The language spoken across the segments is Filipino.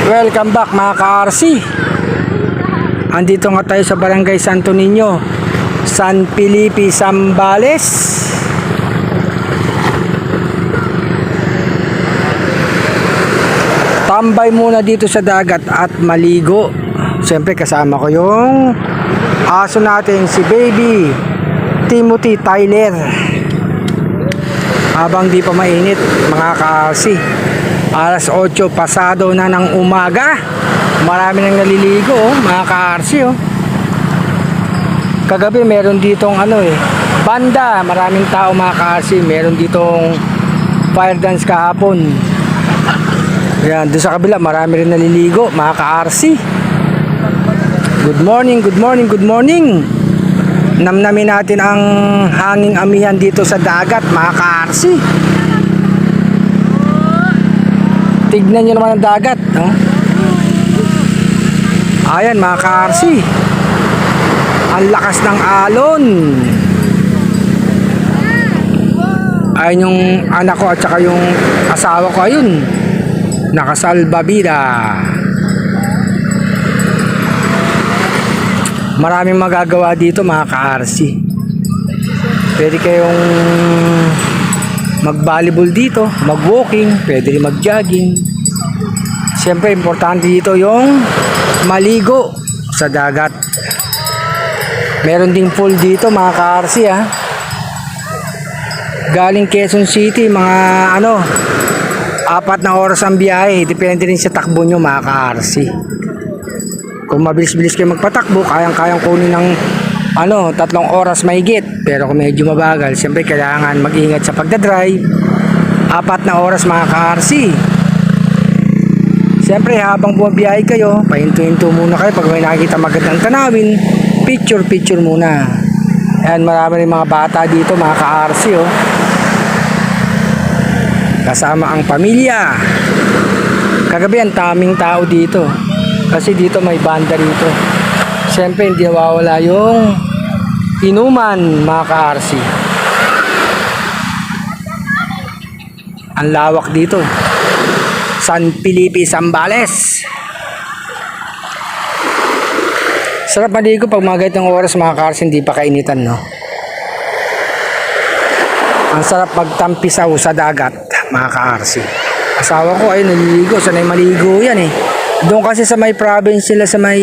Welcome back mga ka-RC. Andito nga tayo sa Barangay Santo Niño, San Felipe, Zambales. Tambay muna dito sa dagat at maligo. Siyempre kasama ko yung aso natin, si Baby Timothy Tyler. Habang di pa mainit mga ka-RC, alas 8 pasado na ng umaga, marami nang naliligo mga ka-RC. Kagabi meron ditong banda, maraming tao mga ka-RC. Meron ditong fire dance kahapon. Yan, doon sa kabila marami rin naliligo mga ka-RC. Good morning, good morning, good morning. Namnamin natin ang hanging amihan dito sa dagat mga ka-RC. Tignan nyo naman ang dagat, no? Ayan mga ka-RC, ang lakas ng alon. Ayan yung anak ko at saka yung asawa ko, ayun, nakasalbabida. Maraming magagawa dito mga ka-RC. Pwede kayong mag-volleyball dito, mag-walking, pwede rin mag-jogging. Siyempre importante dito yung maligo sa dagat. Meron ding pool dito mga ka-RC Galing Quezon City, mga 4 na oras ang biyahe. Depende rin sa takbo nyo mga ka-RC. Kung mabilis-bilis kayo magpatakbo, kayang-kayang kunin ng 3 oras mahigit. Pero kung medyo mabagal, siyempre kailangan mag-ingat sa pagdadrive. 4 na oras mga ka-RC. Siyempre habang bumabiyahe kayo, pahinto-hinto muna kayo. Pag may nakikita magandang tanawin, picture muna. Ayan, marami rin mga bata dito mga ka-RC kasama ang pamilya. Kagabi ang taming tao dito, kasi dito may banda rito. Siyempre hindi nawawala yung inuman mga ka-RC. Ang lawak dito, San Felipe, Zambales. Sarap maligo pag mga ganitong oras mga ka-RC, hindi pa kainitan, no? Ang sarap magtampisaw sa dagat mga ka-RC. Asawa ko ay naliligo, sanay maligo yan Doon kasi sa may province sila, sa may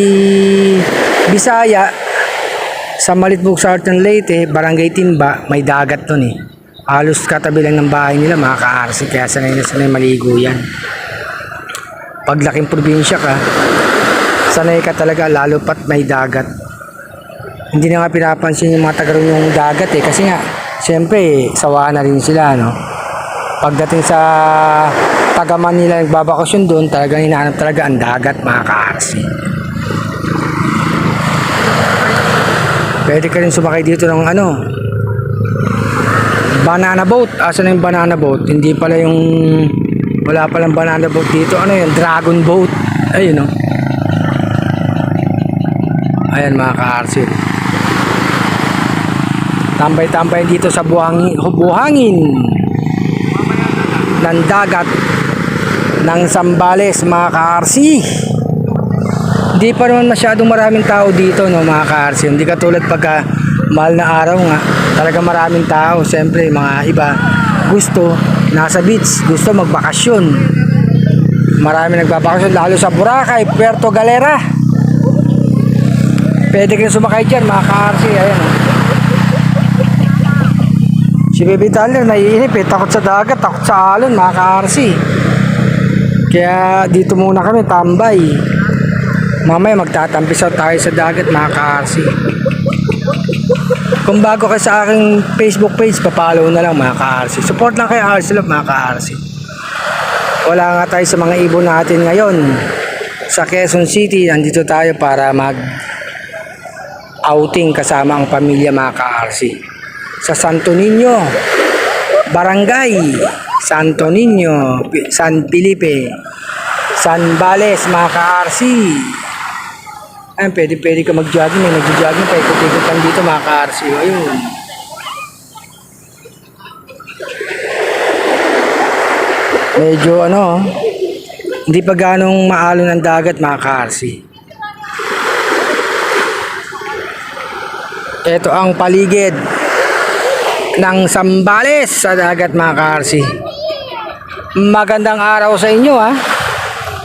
Bisaya, sa Malitbog, Southern Leyte, Barangay Timba, may dagat doon Halos katabi lang ng bahay nila mga ka-RC, kaya sanay na sanay maligo yan. Pag laking probinsya ka, sanay ka talaga, lalo pat may dagat. Hindi na nga pinapansin yung mga taga yung dagat kasi nga siyempre sawa na rin sila, no? Pagdating sa taga Manila nagbabakasyon doon, talagang hinahanap talaga ang dagat mga ka-RC. Pwede ka rin sumakay dito ng banana boat. Asa na yung banana boat? Hindi pala yung, wala palang banana boat dito. Yung dragon boat. Ayun Ayan mga ka-RC. Tambay-tambay dito sa buhangin ng dagat ng Zambales mga ka-RC. Hindi pa naman masyadong maraming tao dito, no mga ka-RC. Hindi katulad pagka mahal na araw nga, talaga maraming tao. Siyempre mga iba gusto nasa beach, gusto magbakasyon. Marami nagbabakasyon lalo sa Boracay, Puerto Galera. Pwede kayo sumakay dyan mga ka-RC. Ayan si Baby Tyler naiinip takot sa dagat, takot sa alon mga ka-RC. Kaya dito muna kami tambay. Mamaya magtatampisaw tayo sa dagat mga ka-RC. Kung bago kayo sa aking Facebook page, papalo na lang mga ka-RC. Support lang kayo RC Love mga ka-RC. Wala nga tayo sa mga ibon natin ngayon sa Quezon City. Andito tayo para mag outing kasama ang pamilya mga ka-RC sa Santo Niño, Barangay Santo Niño, San Felipe, Zambales mga ka-RC. Ayun, pwede ka mag-jogging. May nag-jogging, paikot-ikot lang dito mga ka-RC. Ayun. Medyo Hindi pa ganong maalon ng dagat mga ka-RC. Ito ang paligid ng Zambales sa dagat mga ka-RC. Magandang araw sa inyo ha.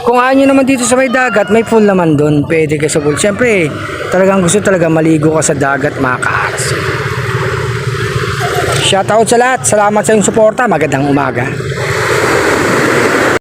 Kung ayaw nyo naman dito sa may dagat, may pool naman doon. Pwede ka sa pool. Siyempre, talagang gusto talaga maligo ka sa dagat mga ka-RC. Shoutout sa lahat. Salamat sa inyong suporta. Magandang umaga.